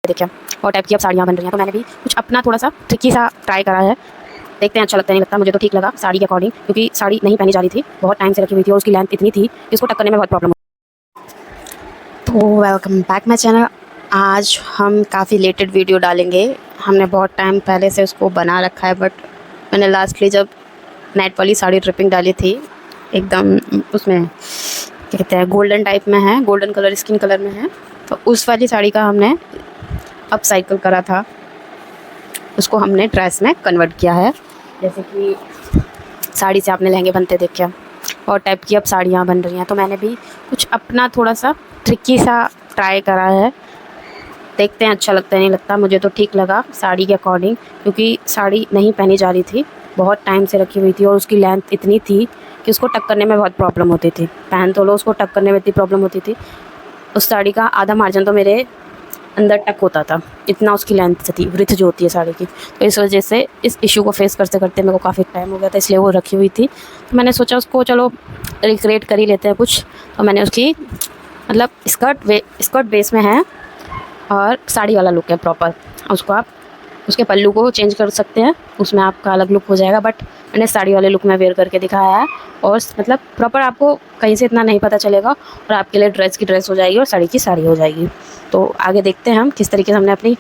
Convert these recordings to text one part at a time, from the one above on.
देखिए और टाइप की अब साड़ियाँ बन रही हैं। तो मैंने भी कुछ अपना थोड़ा सा ट्रिकी सा ट्राई करा है, देखते हैं अच्छा लगता नहीं लगता। मुझे तो ठीक लगा साड़ी के अकॉर्डिंग, क्योंकि साड़ी नहीं पहनी जा रही थी, बहुत टाइम से रखी हुई थी और उसकी लेंथ इतनी थी कि उसको टक करने में बहुत प्रॉब्लम। तो वेलकम बैक माई चैनल। आज हम काफ़ी लेटेड वीडियो डालेंगे। हमने बहुत टाइम पहले से उसको बना रखा है, बट मैंने लास्टली जब नेट वाली साड़ी ट्रिपिंग डाली थी, एकदम उसमें क्या कहते हैं गोल्डन टाइप में है, गोल्डन कलर स्किन कलर में है, तो उस वाली साड़ी का हमने अप साइकिल करा था, उसको हमने ड्रेस में कन्वर्ट किया है। जैसे कि साड़ी से आपने लहंगे बनते देखे और टाइप की अब साड़ियाँ बन रही हैं। तो मैंने भी कुछ अपना थोड़ा सा ट्रिकी सा ट्राई करा है, देखते हैं अच्छा लगता है नहीं लगता। मुझे तो ठीक लगा साड़ी के अकॉर्डिंग, क्योंकि साड़ी नहीं पहनी जा रही थी, बहुत टाइम से रखी हुई थी और उसकी लेंथ इतनी थी कि उसको टक करने में बहुत प्रॉब्लम होती थी। पहन तो लो, उसको टक करने में इतनी प्रॉब्लम होती थी। उस साड़ी का आधा मार्जिन तो मेरे अंदर टक होता था, इतना उसकी लेंथ थी, वृथ जो होती है साड़ी की। तो इस वजह से इस इशू को फेस करते करते मेरे को काफ़ी टाइम हो गया था, इसलिए वो रखी हुई थी। तो मैंने सोचा उसको चलो रिक्रिएट कर ही लेते हैं कुछ। तो मैंने उसकी मतलब स्कर्ट बेस में है और साड़ी वाला लुक है प्रॉपर। उसको आप उसके पल्लू को चेंज कर सकते हैं, उसमें आपका अलग लुक हो जाएगा, बट मैंने साड़ी वाले लुक में वेयर करके दिखाया है। और मतलब प्रॉपर आपको कहीं से इतना नहीं पता चलेगा और आपके लिए ड्रेस की ड्रेस हो जाएगी और साड़ी की साड़ी हो जाएगी। तो आगे देखते हैं हम किस तरीके से हमने अपनी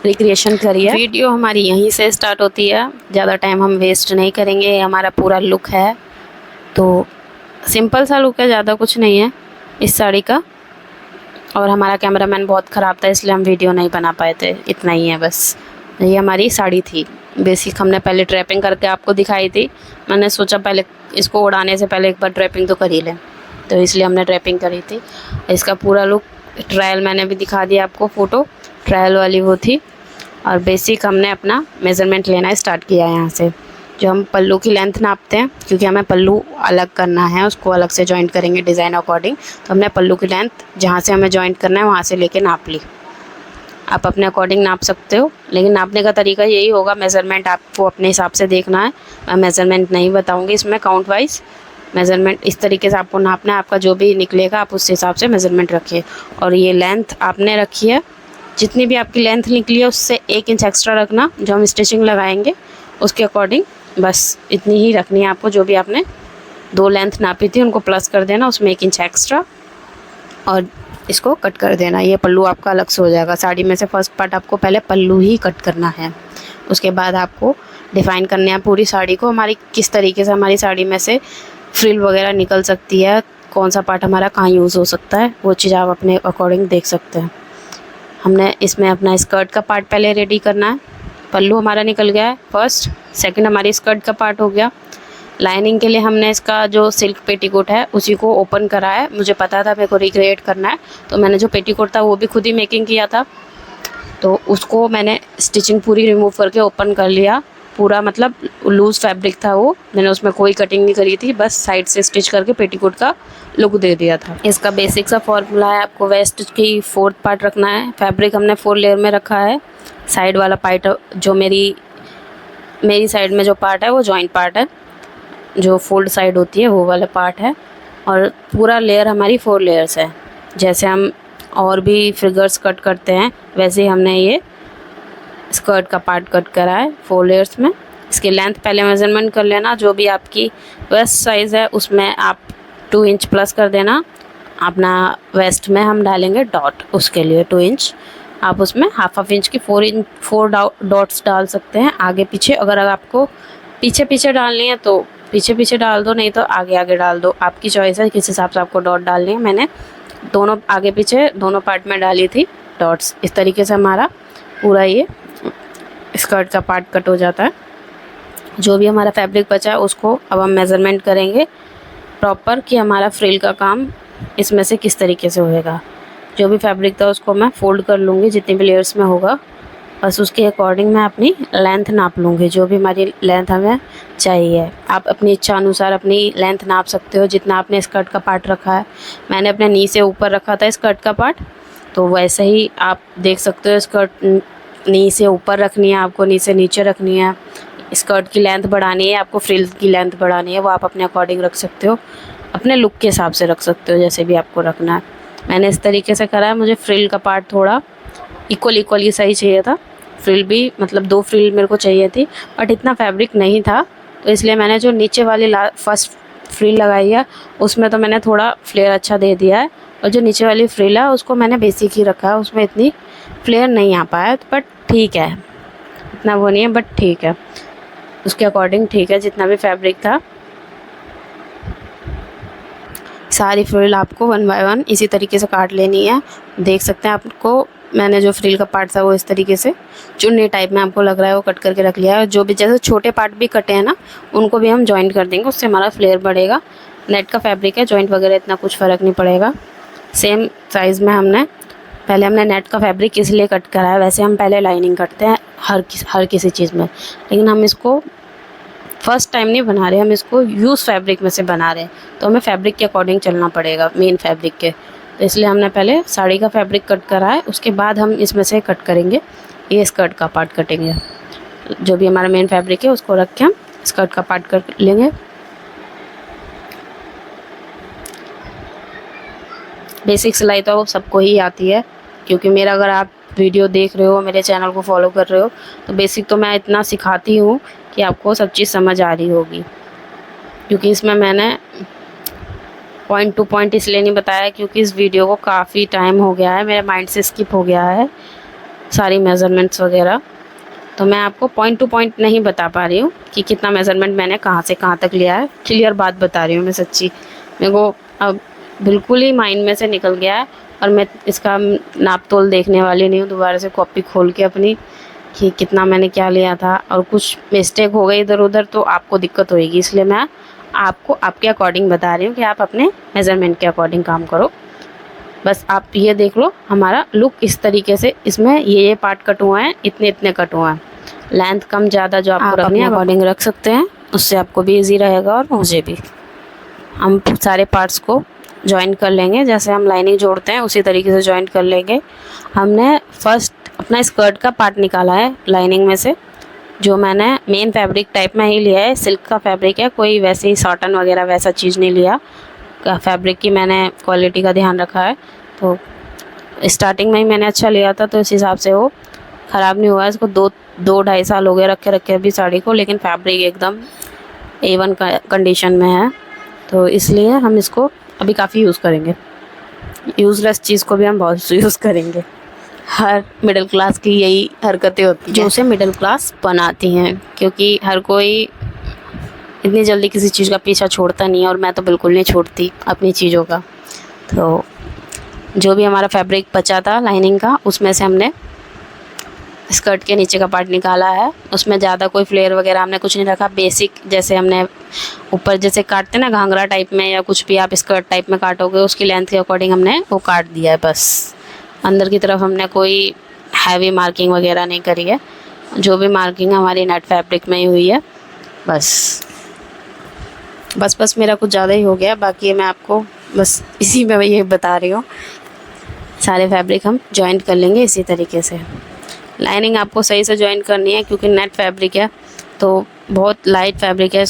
रिक्रिएशन करी है। वीडियो हमारी यहीं से स्टार्ट होती है, ज़्यादा टाइम हम वेस्ट नहीं करेंगे। हमारा पूरा लुक है, तो सिंपल सा लुक है, ज़्यादा कुछ नहीं है इस साड़ी का। और हमारा कैमरामैन बहुत ख़राब था, इसलिए हम वीडियो नहीं बना पाए थे, इतना ही है बस। ये हमारी साड़ी थी बेसिक, हमने पहले ड्रैपिंग करके आपको दिखाई थी। मैंने सोचा पहले इसको उड़ाने से पहले एक बार ड्रैपिंग तो कर ही लें, तो इसलिए हमने ड्रैपिंग करी थी। इसका पूरा लुक ट्रायल मैंने भी दिखा दिया आपको, फ़ोटो ट्रायल वाली वो थी। और बेसिक हमने अपना मेज़रमेंट लेना स्टार्ट किया है यहाँ से, जो हम पल्लू की लेंथ नापते हैं, क्योंकि हमें पल्लू अलग करना है, उसको अलग से जॉइंट करेंगे डिज़ाइन अकॉर्डिंग। तो हमने पल्लू की लेंथ जहाँ से हमें जॉइंट करना है वहाँ से लेके नाप ली। आप अपने अकॉर्डिंग नाप सकते हो, लेकिन नापने का तरीका यही होगा, मेज़रमेंट आपको अपने हिसाब से देखना है। मैं मेज़रमेंट नहीं बताऊँगी इसमें, काउंट वाइज मेज़रमेंट इस तरीके से आपको नापना है। आपका जो भी निकलेगा आप उस हिसाब से मेज़रमेंट रखिए। और ये लेंथ आपने रखी है, जितनी भी आपकी लेंथ निकली है उससे 1 इंच एक्स्ट्रा रखना, जो हम स्टिचिंग लगाएंगे उसके अकॉर्डिंग बस इतनी ही रखनी है आपको। जो भी आपने 2 लेंथ नापी थी उनको प्लस कर देना, उसमें 1 इंच एक्स्ट्रा, और इसको कट कर देना। ये पल्लू आपका अलग से हो जाएगा। साड़ी में से फर्स्ट पार्ट आपको पहले पल्लू ही कट करना है, उसके बाद आपको डिफ़ाइन करना है पूरी साड़ी को, हमारी किस तरीके से हमारी साड़ी में से फ्रिल वगैरह निकल सकती है, कौन सा पार्ट हमारा कहाँ यूज़ हो सकता है, वो चीज़ आप अपने अकॉर्डिंग देख सकते हैं। हमने इसमें अपना स्कर्ट का पार्ट पहले रेडी करना है। पल्लू हमारा निकल गया है फर्स्ट, सेकंड हमारी स्कर्ट का पार्ट हो गया। लाइनिंग के लिए हमने इसका जो सिल्क पेटीकोट है उसी को ओपन करा है। मुझे पता था मेरे को रिक्रिएट करना है, तो मैंने जो पेटीकोट था वो भी खुद ही मेकिंग किया था, तो उसको मैंने स्टिचिंग पूरी रिमूव करके ओपन कर लिया पूरा। मतलब लूज़ फैब्रिक था वो, मैंने उसमें कोई कटिंग नहीं करी थी, बस साइड से स्टिच करके पेटीकोट का लुक दे दिया था। इसका बेसिक सा फॉर्मूला है, आपको वेस्ट की 4th पार्ट रखना है। फैब्रिक हमने 4 लेयर में रखा है। साइड वाला पार्ट जो मेरी साइड में जो पार्ट है वो जॉइंट पार्ट है, जो फोल्ड साइड होती है वो वाला पार्ट है। और पूरा लेयर हमारी 4 लेयर्स है। जैसे हम और भी फिगर्स कट करते हैं वैसे ही हमने ये स्कर्ट का पार्ट कट करा है 4 लेयर्स में। इसकी लेंथ पहले मेज़रमेंट कर लेना, जो भी आपकी वेस्ट साइज़ है उसमें आप 2 इंच प्लस कर देना। अपना वेस्ट में हम डालेंगे डॉट, उसके लिए 2 इंच, आप उसमें हाफ इंच की 4 डॉट्स डाल सकते हैं आगे पीछे। अगर आपको पीछे पीछे डालनी है तो पीछे पीछे डाल दो, नहीं तो आगे आगे डाल दो, आपकी चॉइस है किस हिसाब से आपको डॉट डालनी है। मैंने दोनों आगे पीछे दोनों पार्ट में डाली थी डॉट्स। इस तरीके से हमारा पूरा ये स्कर्ट का पार्ट कट हो जाता है। जो भी हमारा फैब्रिक बचा है उसको अब हम मेज़रमेंट करेंगे प्रॉपर कि हमारा फ्रिल का काम इसमें से किस तरीके से होएगा। जो भी फैब्रिक था उसको मैं फ़ोल्ड कर लूँगी जितनी भी लेयर्स में होगा, बस उसके अकॉर्डिंग मैं अपनी लेंथ नाप लूँगी, जो भी हमारी लेंथ हमें चाहिए। आप अपनी इच्छा अनुसार अपनी लेंथ नाप सकते हो जितना आपने स्कर्ट का पार्ट रखा है। मैंने अपने नी से ऊपर रखा था स्कर्ट का पार्ट, तो वैसे ही आप देख सकते हो। स्कर्ट नी से ऊपर रखनी है आपको, नी से नीचे रखनी है। स्कर्ट की लेंथ बढ़ानी है आपको, फ्रिल की लेंथ बढ़ानी है, वो आप अपने अकॉर्डिंग रख सकते हो, अपने लुक के हिसाब से रख सकते हो, जैसे भी आपको रखना है। मैंने इस तरीके से करा है। मुझे फ्रिल का पार्ट थोड़ा इक्वल ही सही चाहिए था। फ्रिल भी मतलब 2 फ्रिल मेरे को चाहिए थी, बट इतना फैब्रिक नहीं था, तो इसलिए मैंने जो नीचे वाली फर्स्ट फ्रिल लगाई है उसमें तो मैंने थोड़ा फ्लेयर अच्छा दे दिया है, और जो नीचे वाली फ्रिल है उसको मैंने बेसिक ही रखा है, उसमें इतनी फ्लेयर नहीं आ पाया, बट ठीक है, इतना वो नहीं है बट ठीक है, उसके अकॉर्डिंग ठीक है जितना भी फैब्रिक था। सारी फ्रिल आपको 1 बाय 1 इसी तरीके से काट लेनी है। देख सकते हैं आपको मैंने जो फ्रिल का पार्ट था वो इस तरीके से चुन्नी टाइप में आपको लग रहा है वो कट करके रख लिया है। जो भी जैसे छोटे पार्ट भी कटे हैं ना, उनको भी हम जॉइंट कर देंगे, उससे हमारा फ्लेयर बढ़ेगा। नेट का फैब्रिक है, जॉइंट वगैरह इतना कुछ फ़र्क नहीं पड़ेगा। सेम साइज़ में पहले हमने नेट का फैब्रिक इसलिए कट करा है, वैसे हम पहले लाइनिंग कटते हैं हर किसी चीज़ में, लेकिन हम इसको फर्स्ट टाइम नहीं बना रहे, हम इसको यूज़ फैब्रिक में से बना रहे हैं, तो हमें फैब्रिक के अकॉर्डिंग चलना पड़ेगा, मेन फैब्रिक के। तो इसलिए हमने पहले साड़ी का फैब्रिक कट करा है, उसके बाद हम इसमें से कट करेंगे, ये स्कर्ट का पार्ट कटेंगे। जो भी हमारा मेन फैब्रिक है उसको रख के हम स्कर्ट का पार्ट कट लेंगे। बेसिक सिलाई तो सबको ही आती है, क्योंकि मेरा अगर आप वीडियो देख रहे हो, मेरे चैनल को फॉलो कर रहे हो, तो बेसिक तो मैं इतना सिखाती हूँ कि आपको सब चीज़ समझ आ रही होगी। क्योंकि इसमें मैंने पॉइंट टू पॉइंट इसलिए नहीं बताया क्योंकि इस वीडियो को काफ़ी टाइम हो गया है, मेरे माइंड से स्किप हो गया है सारी मेज़रमेंट्स वगैरह, तो मैं आपको पॉइंट टू पॉइंट नहीं बता पा रही हूँ कि कितना मेज़रमेंट मैंने कहाँ से कहाँ तक लिया है। क्लियर बात बता रही हूँ मैं, सच्ची मेरे को अब बिल्कुल ही माइंड में से निकल गया है, और मैं इसका नाप तोल देखने वाली नहीं हूँ दोबारा से कॉपी खोल के अपनी कि कितना मैंने क्या लिया था, और कुछ मिस्टेक हो गई इधर उधर तो आपको दिक्कत होएगी, इसलिए मैं आपको आपके अकॉर्डिंग बता रही हूँ कि आप अपने मेज़रमेंट के अकॉर्डिंग काम करो। बस आप ये देख लो हमारा लुक इस तरीके से, इसमें ये पार्ट कट हुए हैं, इतने कट हुए हैं। लेंथ कम ज़्यादा जो आपको रखनी है अकॉर्डिंग रख सकते हैं, उससे आपको भी ईजी रहेगा और मुझे भी। हम सारे पार्ट्स को जॉइन कर लेंगे, जैसे हम लाइनिंग जोड़ते हैं उसी तरीके से जॉइन कर लेंगे। हमने फर्स्ट अपना स्कर्ट का पार्ट निकाला है लाइनिंग में से, जो मैंने मेन फैब्रिक टाइप में ही लिया है, सिल्क का फैब्रिक है, कोई वैसे ही सॉटन वगैरह वैसा चीज़ नहीं लिया। फैब्रिक की मैंने क्वालिटी का ध्यान रखा है, तो स्टार्टिंग में ही मैंने अच्छा लिया था, तो इस हिसाब से वो ख़राब नहीं हुआ। इसको 2-2.5 साल हो गए रखे अभी साड़ी को, लेकिन फैब्रिक एकदम A1 कंडीशन में है, तो इसलिए हम इसको अभी काफ़ी यूज़ करेंगे। यूज़लेस चीज़ को भी हम बहुत यूज़ करेंगे। हर मिडिल क्लास की यही हरकतें होती हैं जो उसे मिडिल क्लास बनाती हैं, क्योंकि हर कोई इतनी जल्दी किसी चीज़ का पीछा छोड़ता नहीं है, और मैं तो बिल्कुल नहीं छोड़ती अपनी चीज़ों का। तो जो भी हमारा फैब्रिक बचा था लाइनिंग का, उसमें से हमने स्कर्ट के नीचे का पार्ट निकाला है। उसमें ज़्यादा कोई फ्लेयर वगैरह हमने कुछ नहीं रखा, बेसिक जैसे हमने ऊपर जैसे काटते ना घाघरा टाइप में, या कुछ भी आप स्कर्ट टाइप में काटोगे उसकी लेंथ के अकॉर्डिंग हमने वो काट दिया है बस। अंदर की तरफ हमने कोई हैवी मार्किंग वगैरह नहीं करी है, जो भी मार्किंग हमारी नेट फैब्रिक में ही हुई है बस मेरा कुछ ज़्यादा ही हो गया, बाकी मैं आपको बस इसी में ये बता रही हूँ। सारे फैब्रिक हम जॉइंट कर लेंगे इसी तरीके से। लाइनिंग आपको सही से जॉइन करनी है, क्योंकि नेट फैब्रिक है तो बहुत लाइट फैब्रिक है,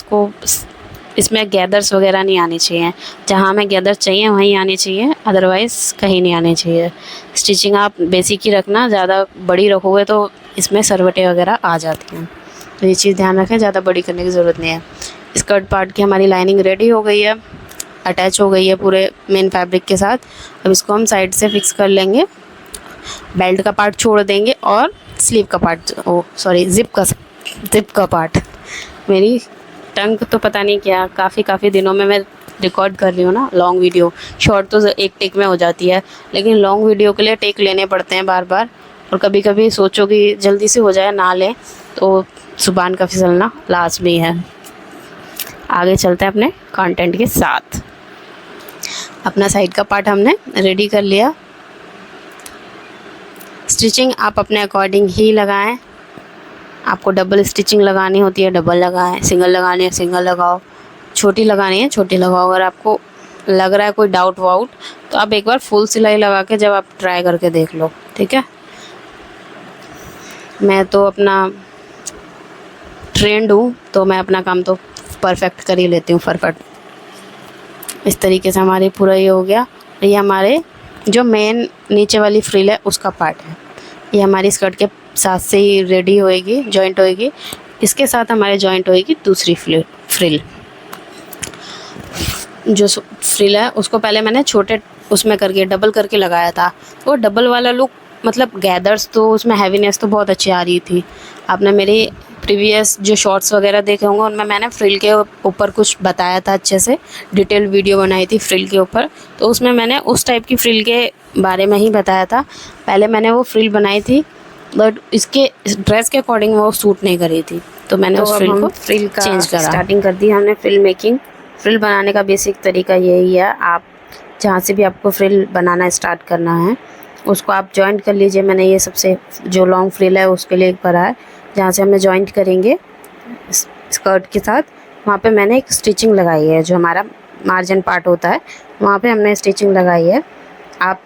इसमें गैदर्स वगैरह नहीं आनी चाहिए। जहाँ हमें गैदर्स चाहिए वहीं आनी चाहिए, अदरवाइज़ कहीं नहीं आनी चाहिए। स्टिचिंग आप बेसिक ही रखना, ज़्यादा बड़ी रखोगे तो इसमें सरवटें वगैरह आ जाती हैं, तो ये चीज़ ध्यान रखें, ज़्यादा बड़ी करने की ज़रूरत नहीं है। स्कर्ट पार्ट की हमारी लाइनिंग रेडी हो गई है, अटैच हो गई है पूरे मेन फैब्रिक के साथ। अब इसको हम साइड से फिक्स कर लेंगे, बेल्ट का पार्ट छोड़ देंगे और स्लीव का पार्ट, ज़िप का पार्ट। मेरी टंग तो पता नहीं क्या, काफ़ी दिनों में मैं रिकॉर्ड कर रही हूँ ना लॉन्ग वीडियो। शॉर्ट तो एक टेक में हो जाती है, लेकिन लॉन्ग वीडियो के लिए टेक लेने पड़ते हैं बार बार, और कभी कभी सोचो कि जल्दी से हो जाए ना लें तो ज़ुबान का फिसलना लाज़मी है। आगे चलते हैं अपने कंटेंट के साथ। अपना साइड का पार्ट हमने रेडी कर लिया। स्टिचिंग आप अपने अकॉर्डिंग ही लगाएं, आपको डबल स्टिचिंग लगानी होती है डबल लगाएं, सिंगल लगानी है सिंगल लगाओ, छोटी लगानी है छोटी लगाओ। अगर आपको लग रहा है कोई डाउट वाउट तो आप एक बार फुल सिलाई लगा के जब आप ट्राई करके देख लो, ठीक है। मैं तो अपना ट्रेंड हूँ, तो मैं अपना काम तो परफेक्ट कर ही लेती हूँ, परफेक्ट। इस तरीके से हमारी पूरा ये हो गया। ये हमारे जो मेन नीचे वाली फ्रिल है उसका पार्ट है। ये हमारी स्कर्ट के साथ से ही रेडी होएगी, जॉइंट होएगी। इसके साथ हमारे जॉइंट होएगी दूसरी फ्रिल। जो फ्रिल है उसको पहले मैंने छोटे उसमें करके डबल करके लगाया था। वो डबल वाला लुक मतलब गैदर्स तो उसमें हैवीनेस तो बहुत अच्छी आ रही थी। आपने मेरी प्रीवियस जो शॉर्ट्स वगैरह देखे होंगे उनमें मैंने फ्रिल के ऊपर कुछ बताया था, अच्छे से डिटेल वीडियो बनाई थी फ्रिल के ऊपर। तो उसमें मैंने उस टाइप की फ्रिल के बारे में ही बताया था। पहले मैंने वो फ्रिल बनाई थी बट इसके ड्रेस के अकॉर्डिंग वो सूट नहीं करी थी, तो मैंने उस फ्रिल का चेंज करा। स्टार्टिंग कर दी हमने फ्रिल मेकिंग। फ्रिल बनाने का बेसिक तरीका यही है, आप जहाँ से भी आपको फ्रिल बनाना स्टार्ट करना है उसको आप जॉइंट कर लीजिए। मैंने ये सबसे जो लॉन्ग फ्रिल है उसके लिए करा है, जहाँ से हमें जॉइंट करेंगे स्कर्ट के साथ वहाँ पे मैंने एक स्टिचिंग लगाई है। जो हमारा मार्जिन पार्ट होता है वहाँ पे हमने स्टिचिंग लगाई है। आप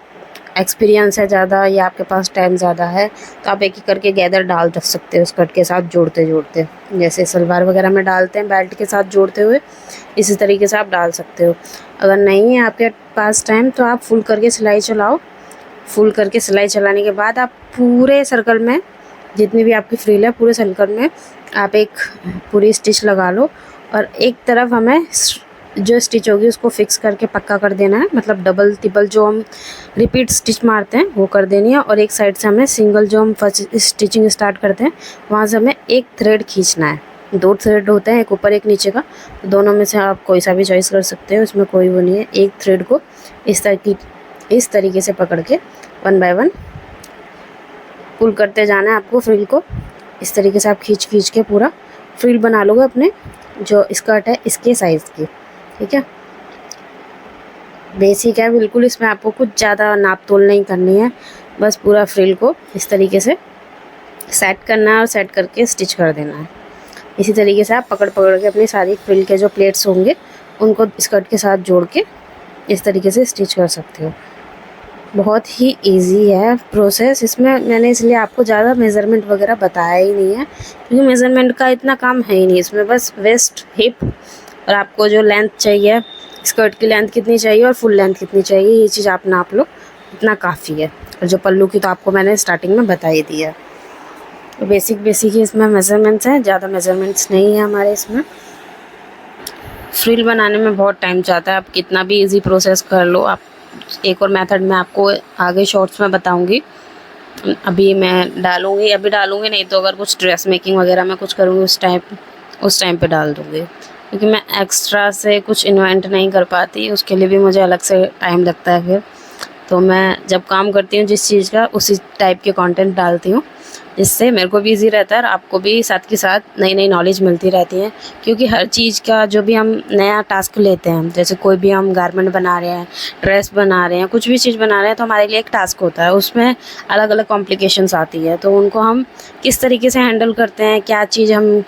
एक्सपीरियंस है ज़्यादा या आपके पास टाइम ज़्यादा है तो आप एक एक करके गैदर डाल सकते हो स्कर्ट के साथ जोड़ते जोड़ते, जैसे सलवार वगैरह में डालते हैं बेल्ट के साथ जोड़ते हुए, इसी तरीके से आप डाल सकते हो। अगर नहीं है आपके पास टाइम तो आप फुल करके सिलाई चलाओ। फुल करके सिलाई चलाने के बाद आप पूरे सर्कल में जितनी भी आपकी फ्रिल है पूरे सर्कल में आप एक पूरी स्टिच लगा लो और एक तरफ हमें जो स्टिच होगी उसको फिक्स करके पक्का कर देना है। मतलब डबल ट्रिपल जो हम रिपीट स्टिच मारते हैं वो कर देनी है और एक साइड से हमें सिंगल जो हम फर्स्ट स्टिचिंग स्टार्ट करते हैं वहाँ से हमें एक थ्रेड खींचना है। 2 थ्रेड होते हैं, एक ऊपर एक नीचे का, दोनों में से आप कोई सा भी चॉइस कर सकते हो, उसमें कोई वो नहीं है। एक थ्रेड को इस तरीके से पकड़ के 1 बाय 1 पुल करते जाना है आपको फ्रिल को। इस तरीके से आप खींच के पूरा फ्रिल बना लोगे अपने जो स्कर्ट है इसके साइज़ की, ठीक है। बेसिक है बिल्कुल, इसमें आपको कुछ ज़्यादा नाप तोल नहीं करनी है, बस पूरा फ्रिल को इस तरीके से सेट करना है और सेट करके स्टिच कर देना है। इसी तरीके से आप पकड़ के अपनी सारी फ्रिल के जो प्लेट्स होंगे उनको स्कर्ट के साथ जोड़ के इस तरीके से स्टिच कर सकते हो। बहुत ही इजी है प्रोसेस। इसमें मैंने इसलिए आपको ज़्यादा मेज़रमेंट वगैरह बताया ही नहीं है क्योंकि मेज़रमेंट का इतना काम है ही नहीं इसमें। बस वेस्ट, हिप और आपको जो लेंथ चाहिए, स्कर्ट की लेंथ कितनी चाहिए और फुल लेंथ कितनी चाहिए, ये चीज़ आप नाप लो, इतना काफ़ी है। और जो पल्लू की तो आपको मैंने स्टार्टिंग में बता ही दिया। तो बेसिक ही इसमें मेज़रमेंट्स हैं, ज़्यादा मेज़रमेंट्स नहीं है हमारे इसमें। फ्रिल बनाने में बहुत टाइम जाता है, आप कितना भी इजी प्रोसेस कर लो। आप एक और मेथड मैं आपको आगे शॉर्ट्स में बताऊंगी, अभी मैं डालूंगी, अभी डालूंगी नहीं तो अगर कुछ ड्रेस मेकिंग वगैरह मैं कुछ करूँगी उस टाइम पे डाल दूँगी, क्योंकि मैं एक्स्ट्रा से कुछ इन्वेंट नहीं कर पाती, उसके लिए भी मुझे अलग से टाइम लगता है। फिर तो मैं जब काम करती हूँ जिस चीज़ का उसी टाइप के कंटेंट डालती हूँ, जिससे मेरे को भी इजी रहता है और आपको भी साथ के साथ नई नई नॉलेज मिलती रहती है। क्योंकि हर चीज़ का जो भी हम नया टास्क लेते हैं, जैसे कोई भी हम गारमेंट बना रहे हैं, ड्रेस बना रहे हैं, कुछ भी चीज़ बना रहे हैं, तो हमारे लिए एक टास्क होता है, उसमें अलग अलग कॉम्प्लिकेशंस आती है। तो उनको हम किस तरीके से हैंडल करते हैं, क्या चीज़ हम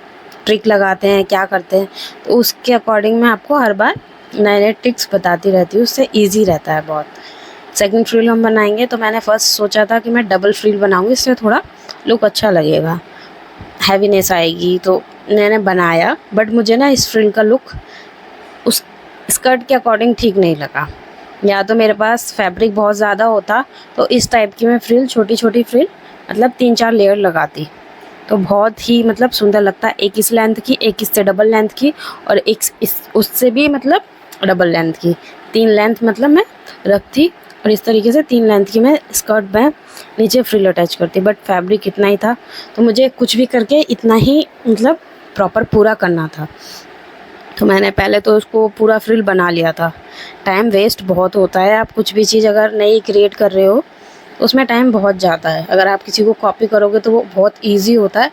ट्रिक लगाते हैं, क्या करते हैं, तो उसके अकॉर्डिंग मैं आपको हर बार नए नए ट्रिक्स बताती रहती हूँ, उससे ईजी रहता है बहुत। सेकंड फ्रिल हम बनाएंगे तो मैंने फ़र्स्ट सोचा था कि मैं डबल फ्रिल बनाऊंगी, इससे थोड़ा लुक अच्छा लगेगा, हैवीनेस आएगी, तो मैंने बनाया। बट मुझे ना इस फ्रिल का लुक उस स्कर्ट के अकॉर्डिंग ठीक नहीं लगा। या तो मेरे पास फैब्रिक बहुत ज़्यादा होता तो इस टाइप की मैं फ्रिल, छोटी छोटी फ्रिल मतलब 3-4 लेयर लगाती तो बहुत ही मतलब सुंदर लगता। एक इस लेंथ की, एक इससे डबल लेंथ की और एक उससे भी मतलब डबल लेंथ की, 3 लेंथ मतलब मैं रखती और इस तरीके से 3 लेंथ की मैं स्कर्ट में नीचे फ्रिल अटैच करती। बट फैब्रिक इतना ही था तो मुझे कुछ भी करके इतना ही मतलब प्रॉपर पूरा करना था, तो मैंने पहले तो उसको पूरा फ्रिल बना लिया था। टाइम वेस्ट बहुत होता है, आप कुछ भी चीज़ अगर नई क्रिएट कर रहे हो तो उसमें टाइम बहुत जाता है। अगर आप किसी को कॉपी करोगे तो वो बहुत ईजी होता है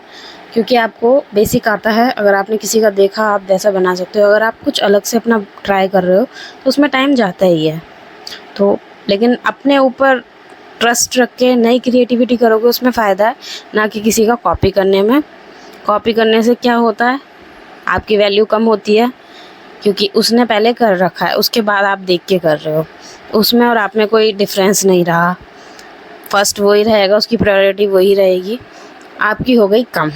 क्योंकि आपको बेसिक आता है, अगर आपने किसी का देखा आप वैसा बना सकते हो। अगर आप कुछ अलग से अपना ट्राई कर रहे हो तो उसमें टाइम जाता ही है। तो लेकिन अपने ऊपर ट्रस्ट रख के नई क्रिएटिविटी करोगे उसमें फ़ायदा है, ना कि किसी का कॉपी करने में। कॉपी करने से क्या होता है, आपकी वैल्यू कम होती है क्योंकि उसने पहले कर रखा है, उसके बाद आप देख के कर रहे हो, उसमें और आप में कोई डिफरेंस नहीं रहा। फर्स्ट वही रहेगा, उसकी प्रायोरिटी वही रहेगी, आपकी हो गई कम।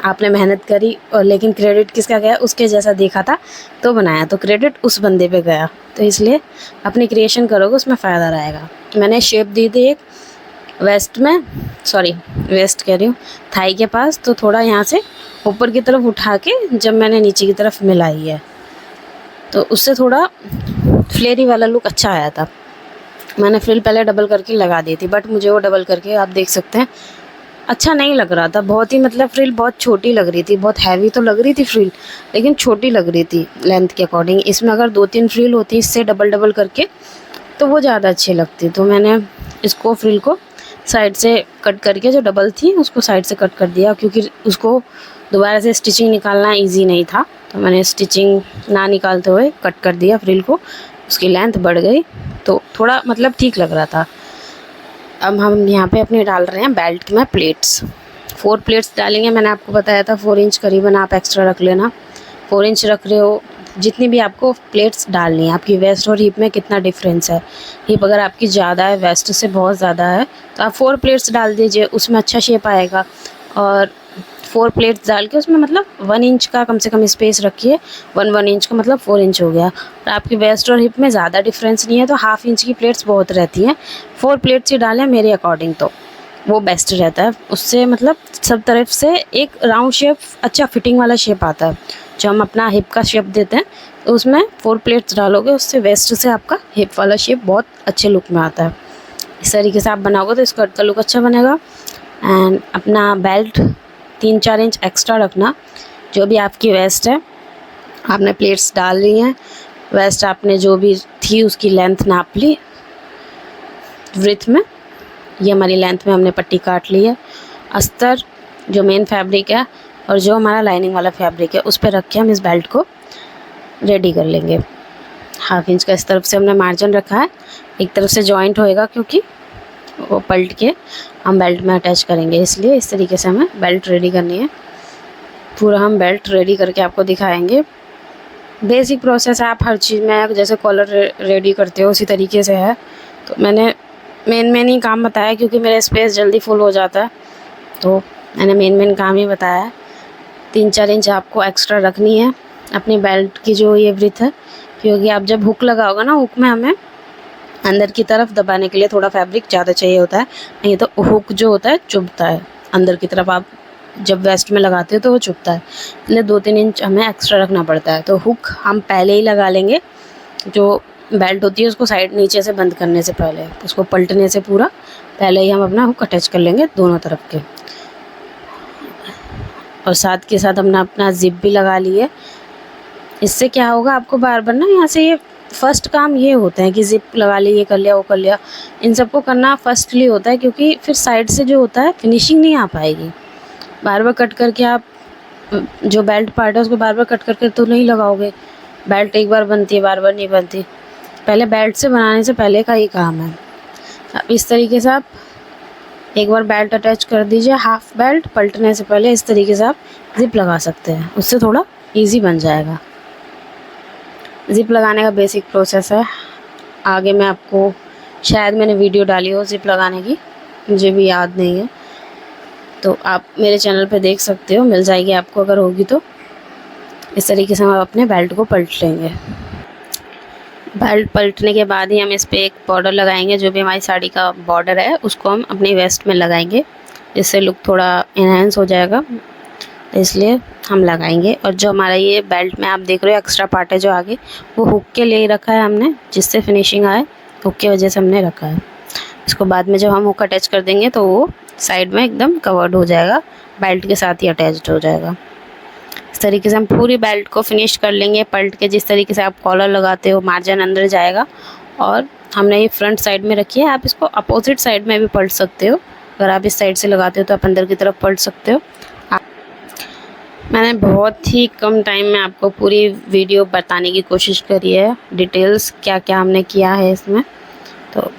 आपने मेहनत करी और लेकिन क्रेडिट किसका गया, उसके जैसा देखा था तो बनाया, तो क्रेडिट उस बंदे पे गया। तो इसलिए अपनी क्रिएशन करोगे उसमें फ़ायदा रहेगा। मैंने शेप दी थी एक, वेस्ट में, सॉरी वेस्ट कह रही हूँ, थाई के पास, तो थोड़ा यहाँ से ऊपर की तरफ उठा के जब मैंने नीचे की तरफ मिलाई है तो उससे थोड़ा फ्लेरी वाला लुक अच्छा आया था। मैंने फ्रिल पहले डबल करके लगा दी थी, बट मुझे वो डबल करके आप देख सकते हैं अच्छा नहीं लग रहा था। बहुत ही मतलब फ्रिल बहुत छोटी लग रही थी, बहुत हैवी तो लग रही थी फ्रिल, लेकिन छोटी लग रही थी लेंथ के अकॉर्डिंग। इसमें अगर 2-3 फ्रिल होती इससे डबल डबल करके तो वो ज़्यादा अच्छी लगती। तो मैंने इसको फ्रिल को साइड से कट करके, जो डबल थी उसको साइड से कट कर दिया, क्योंकि उसको दोबारा से स्टिचिंग निकालना ईजी नहीं था। तो मैंने स्टिचिंग ना निकालते हुए कट कर दिया फ्रिल को, उसकी लेंथ बढ़ गई तो थोड़ा मतलब ठीक लग रहा था। अब हम यहाँ पे अपने डाल रहे हैं बेल्ट में प्लेट्स। 4 प्लेट्स डालेंगे, मैंने आपको बताया था 4 इंच करीबन आप एक्स्ट्रा रख लेना। 4 इंच रख रहे हो, जितनी भी आपको प्लेट्स डालनी है, आपकी वेस्ट और हिप में कितना डिफरेंस है। हिप अगर आपकी ज़्यादा है, वेस्ट से बहुत ज़्यादा है, तो आप 4 प्लेट्स डाल दीजिए, उसमें अच्छा शेप आएगा। और 4 प्लेट्स डाल के उसमें मतलब 1 इंच का कम से कम स्पेस रखिए। 1 इंच का मतलब 4 इंच हो गया। और आपकी वेस्ट और हिप में ज़्यादा डिफरेंस नहीं है तो ½ इंच की प्लेट्स बहुत रहती हैं। 4 प्लेट्स ही डालें मेरे अकॉर्डिंग, तो वो बेस्ट रहता है। उससे मतलब सब तरफ से एक राउंड शेप, अच्छा फिटिंग वाला शेप आता है। जो हम अपना हिप का शेप देते हैं तो उसमें 4 प्लेट्स डालोगे, उससे वेस्ट से आपका हिप वाला शेप बहुत अच्छे लुक में आता है। इस तरीके से आप बनाओगे तो स्कर्ट का लुक अच्छा बनेगा। एंड अपना बेल्ट 3-4 इंच एक्स्ट्रा रखना। जो भी आपकी वेस्ट है, आपने प्लेट्स डाल ली हैं, वेस्ट आपने जो भी थी उसकी लेंथ नाप ली विड्थ में, ये हमारी लेंथ में हमने पट्टी काट ली है। अस्तर जो मेन फैब्रिक है और जो हमारा लाइनिंग वाला फैब्रिक है, उस पर रख के हम इस बेल्ट को रेडी कर लेंगे। ½ इंच का इस तरफ से हमने मार्जिन रखा है, एक तरफ से जॉइंट होएगा क्योंकि वो पलट के हम बेल्ट में अटैच करेंगे, इसलिए इस तरीके से हमें बेल्ट रेडी करनी है। पूरा हम बेल्ट रेडी करके आपको दिखाएंगे। बेसिक प्रोसेस है, आप हर चीज़ में जैसे कॉलर रेडी करते हो उसी तरीके से है। तो मैंने मेन ही काम बताया क्योंकि मेरा स्पेस जल्दी फुल हो जाता है, तो मैंने मेन काम ही बताया है। 3-4 इंच आपको एक्स्ट्रा रखनी है अपनी बेल्ट की जो ये विड्थ है, क्योंकि आप जब हुक लगाओगे ना, हुक में हमें अंदर की तरफ दबाने के लिए थोड़ा फैब्रिक ज़्यादा चाहिए होता है, नहीं तो हुक जो होता है चुभता है अंदर की तरफ। आप जब वेस्ट में लगाते हो तो वो चुभता है, इसलिए 2-3 इंच हमें एक्स्ट्रा रखना पड़ता है। तो हुक हम पहले ही लगा लेंगे, जो बेल्ट होती है उसको साइड नीचे से बंद करने से पहले, उसको पलटने से पूरा पहले ही हम अपना हुक अटैच कर लेंगे दोनों तरफ के। और साथ के साथ हमने अपना जिप भी लगा ली है। इससे क्या होगा, आपको बार बार ना यहाँ से ये फर्स्ट काम ये होता है कि जिप लगा ली, ये कर लिया, वो कर लिया, इन सबको करना फर्स्टली होता है, क्योंकि फिर साइड से जो होता है फिनिशिंग नहीं आ पाएगी। बार बार कट करके आप जो बेल्ट पार्ट है उसको बार बार कट करके तो नहीं लगाओगे। बेल्ट एक बार बनती है, बार बार नहीं बनती। पहले बेल्ट से बनाने से पहले का ही काम है। अब इस तरीके से आप एक बार बेल्ट अटैच कर दीजिए, हाफ बेल्ट पलटने से पहले इस तरीके से आप जिप लगा सकते हैं, उससे थोड़ा इजी बन जाएगा। जिप लगाने का बेसिक प्रोसेस है, आगे मैं आपको शायद मैंने वीडियो डाली हो जिप लगाने की, मुझे भी याद नहीं है, तो आप मेरे चैनल पे देख सकते हो, मिल जाएगी आपको अगर होगी तो। इस तरीके से हम अपने बेल्ट को पलट लेंगे। बेल्ट पलटने के बाद ही हम इस पर एक बॉर्डर लगाएंगे, जो भी हमारी साड़ी का बॉर्डर है उसको हम अपनी वेस्ट में लगाएंगे, जिससे लुक थोड़ा इन्हेंस हो जाएगा, इसलिए हम लगाएंगे। और जो हमारा ये बेल्ट में आप देख रहे हो एक्स्ट्रा पार्ट है जो आगे, वो हुक के लिए रखा है हमने, जिससे फिनिशिंग आए, हुक की वजह से हमने रखा है। इसको बाद में जब हम हुक अटैच कर देंगे तो वो साइड में एकदम कवर्ड हो जाएगा, बेल्ट के साथ ही अटैच्ड हो जाएगा। इस तरीके से हम पूरी बेल्ट को फिनिश कर लेंगे पलट के। जिस तरीके से आप कॉलर लगाते हो मार्जिन अंदर जाएगा। और हमने ये फ्रंट साइड में रखी है, आप इसको अपोजिट साइड में भी पलट सकते हो। अगर आप इस साइड से लगाते हो तो आप अंदर की तरफ पलट सकते हो। मैंने बहुत ही कम टाइम में आपको पूरी वीडियो बताने की कोशिश करी है, डिटेल्स क्या क्या हमने किया है इसमें। तो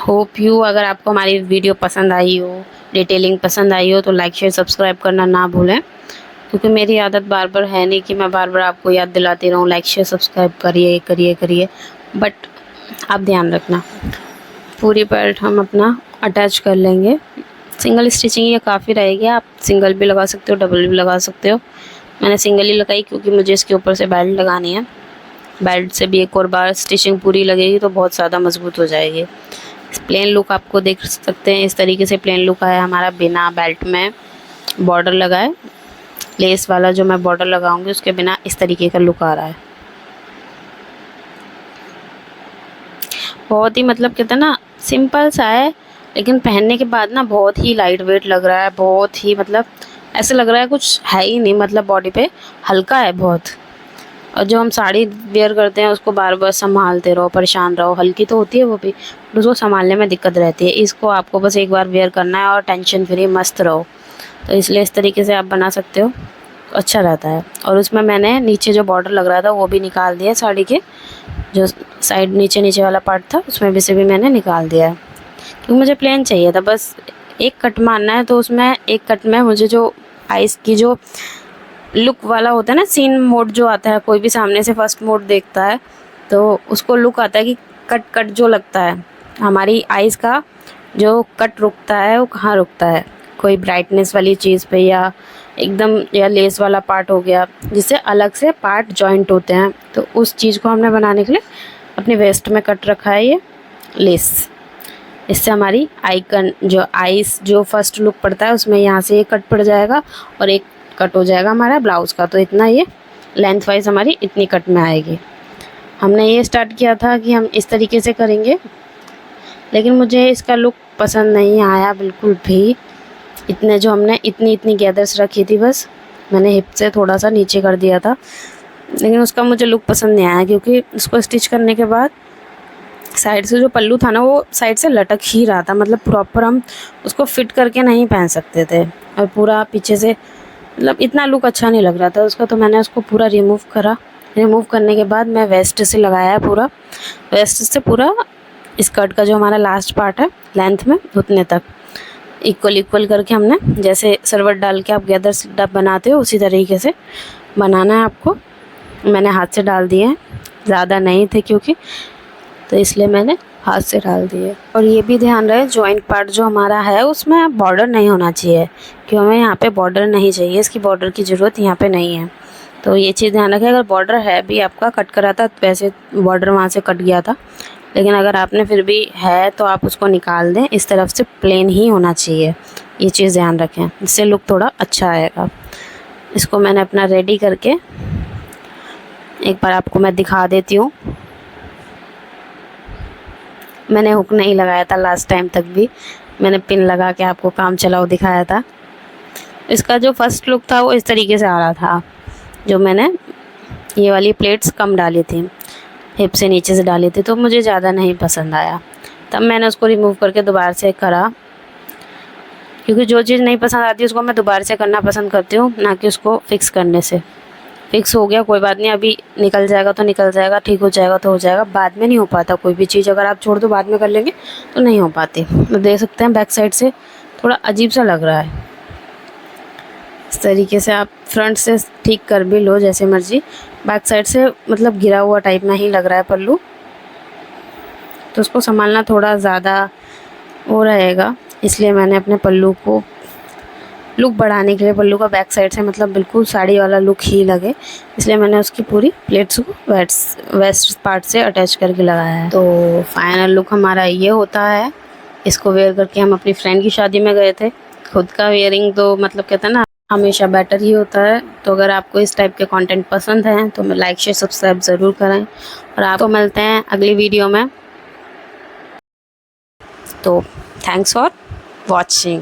होप यू अगर आपको हमारी वीडियो पसंद आई हो, डिटेलिंग पसंद आई हो, तो लाइक शेयर सब्सक्राइब करना ना भूलें, क्योंकि मेरी आदत बार बार है नहीं कि मैं बार बार आपको याद दिलाती रहूँ लाइक शेयर सब्सक्राइब करिए करिए करिए, बट आप ध्यान रखना। पूरी बेल्ट हम अपना अटैच कर लेंगे। सिंगल स्टिचिंग ये काफ़ी रहेगी, आप सिंगल भी लगा सकते हो, डबल भी लगा सकते हो। मैंने सिंगल ही लगाई क्योंकि मुझे इसके ऊपर से बेल्ट लगानी है। बेल्ट से भी एक और बार स्टिचिंग पूरी लगेगी तो बहुत ज़्यादा मजबूत हो जाएगी। प्लेन लुक आपको देख सकते हैं, इस तरीके से प्लेन लुक आया हमारा, बिना बेल्ट में बॉर्डर लगाए। लेस वाला जो मैं बॉर्डर लगाऊंगी उसके बिना इस तरीके का लुक आ रहा है। बहुत ही मतलब कहते हैं ना सिंपल सा है, लेकिन पहनने के बाद ना बहुत ही लाइट वेट लग रहा है, बहुत ही मतलब ऐसे लग रहा है कुछ है ही नहीं, मतलब बॉडी पे हल्का है बहुत। और जो हम साड़ी वेयर करते हैं उसको बार बार संभालते रहो, परेशान रहो, हल्की तो होती है वो भी, उसको संभालने में दिक्कत रहती है। इसको आपको बस एक बार वेयर करना है और टेंशन फ्री मस्त रहो। तो इसलिए इस तरीके से आप बना सकते हो, अच्छा रहता है। और उसमें मैंने नीचे जो बॉर्डर लग रहा था वो भी निकाल दिया, साड़ी के जो साइड नीचे नीचे वाला पार्ट था उसमें भी से भी मैंने निकाल दिया है, क्योंकि मुझे प्लेन चाहिए था। बस एक कट मारना है, तो उसमें एक कट में मुझे जो आइस की जो लुक वाला होता है ना, सीन मोड जो आता है, कोई भी सामने से फर्स्ट मोड देखता है तो उसको लुक आता है कि कट कट जो लगता है हमारी आइस का, जो कट रुकता है वो कहाँ रुकता है, कोई ब्राइटनेस वाली चीज़ पे या एकदम या लेस वाला पार्ट हो गया जिससे अलग से पार्ट जॉइंट होते हैं। तो उस चीज़ को हमने बनाने के लिए अपने वेस्ट में कट रखा है ये लेस। इससे हमारी आइकन जो आइस जो फर्स्ट लुक पड़ता है उसमें यहाँ से एक कट पड़ जाएगा और एक कट हो जाएगा हमारा ब्लाउज़ का। तो इतना ये लेंथ वाइज हमारी इतनी कट में आएगी। हमने ये स्टार्ट किया था कि हम इस तरीके से करेंगे, लेकिन मुझे इसका लुक पसंद नहीं आया बिल्कुल भी। इतने जो हमने इतनी गैदर्स रखी थी, बस मैंने हिप से थोड़ा सा नीचे कर दिया था, लेकिन उसका मुझे लुक पसंद नहीं आया, क्योंकि उसको स्टिच करने के बाद साइड से जो पल्लू था ना वो साइड से लटक ही रहा था, मतलब प्रॉपर हम उसको फिट करके नहीं पहन सकते थे। और पूरा पीछे से मतलब इतना लुक अच्छा नहीं लग रहा था उसका, तो मैंने उसको पूरा रिमूव करा। रिमूव करने के बाद मैं वेस्ट से लगाया पूरा, वेस्ट से पूरा स्कर्ट का जो हमारा लास्ट पार्ट है लेंथ में उतने तक इक्वल करके हमने, जैसे सरवट डाल के आप गैदर डब बनाते हो उसी तरीके से बनाना है आपको। मैंने हाथ से डाल दिए हैं, ज़्यादा नहीं थे क्योंकि, तो इसलिए मैंने हाथ से डाल दिए। और ये भी ध्यान रहे जॉइंट पार्ट जो हमारा है उसमें बॉर्डर नहीं होना चाहिए, क्योंकि हमें यहाँ पे बॉर्डर नहीं चाहिए, इसकी बॉर्डर की ज़रूरत यहाँ पे नहीं है। तो ये चीज़ ध्यान रखें, अगर बॉर्डर है भी आपका कट करा था वैसे बॉर्डर वहाँ से कट गया था, लेकिन अगर आपने फिर भी है तो आप उसको निकाल दें। इस तरफ से प्लेन ही होना चाहिए, ये चीज़ ध्यान रखें, इससे लुक थोड़ा अच्छा आएगा। इसको मैंने अपना रेडी करके एक बार आपको मैं दिखा देती हूँ। मैंने हुक नहीं लगाया था लास्ट टाइम तक भी, मैंने पिन लगा के आपको काम चलाओ दिखाया था। इसका जो फर्स्ट लुक था वो इस तरीके से आ रहा था, जो मैंने ये वाली प्लेट्स कम डाली थी, हिप से नीचे से डाली थी, तो मुझे ज़्यादा नहीं पसंद आया। तब मैंने उसको रिमूव करके दोबारा से करा, क्योंकि जो चीज़ नहीं पसंद आती उसको मैं दोबारा से करना पसंद करती हूँ, ना कि उसको फिक्स करने से। फिक्स हो गया कोई बात नहीं, अभी निकल जाएगा तो निकल जाएगा, ठीक हो जाएगा तो हो जाएगा, बाद में नहीं हो पाता कोई भी चीज़, अगर आप छोड़ दो बाद में कर लेंगे तो नहीं हो पाती। तो देख सकते हैं बैक साइड से थोड़ा अजीब सा लग रहा है, इस तरीके से आप फ्रंट से ठीक कर भी लो जैसे मर्जी, बैक साइड से मतलब गिरा हुआ टाइप में ही लग रहा है पल्लू, तो उसको संभालना थोड़ा ज़्यादा वो रहेगा। इसलिए मैंने अपने पल्लू को लुक बढ़ाने के लिए, पल्लू का बैक साइड से मतलब बिल्कुल साड़ी वाला लुक ही लगे, इसलिए मैंने उसकी पूरी प्लेट्स को वेस्ट पार्ट से अटैच करके लगाया है। तो फाइनल लुक हमारा ये होता है। इसको वेयर करके हम अपनी फ्रेंड की शादी में गए थे। खुद का वेयरिंग तो मतलब कहते हैं ना हमेशा बेटर ही होता है। तो अगर आपको इस टाइप के कंटेंट पसंद हैं तो लाइक शेयर सब्सक्राइब ज़रूर करें, और आपको मिलते हैं अगली वीडियो में। तो थैंक्स फॉर वॉचिंग।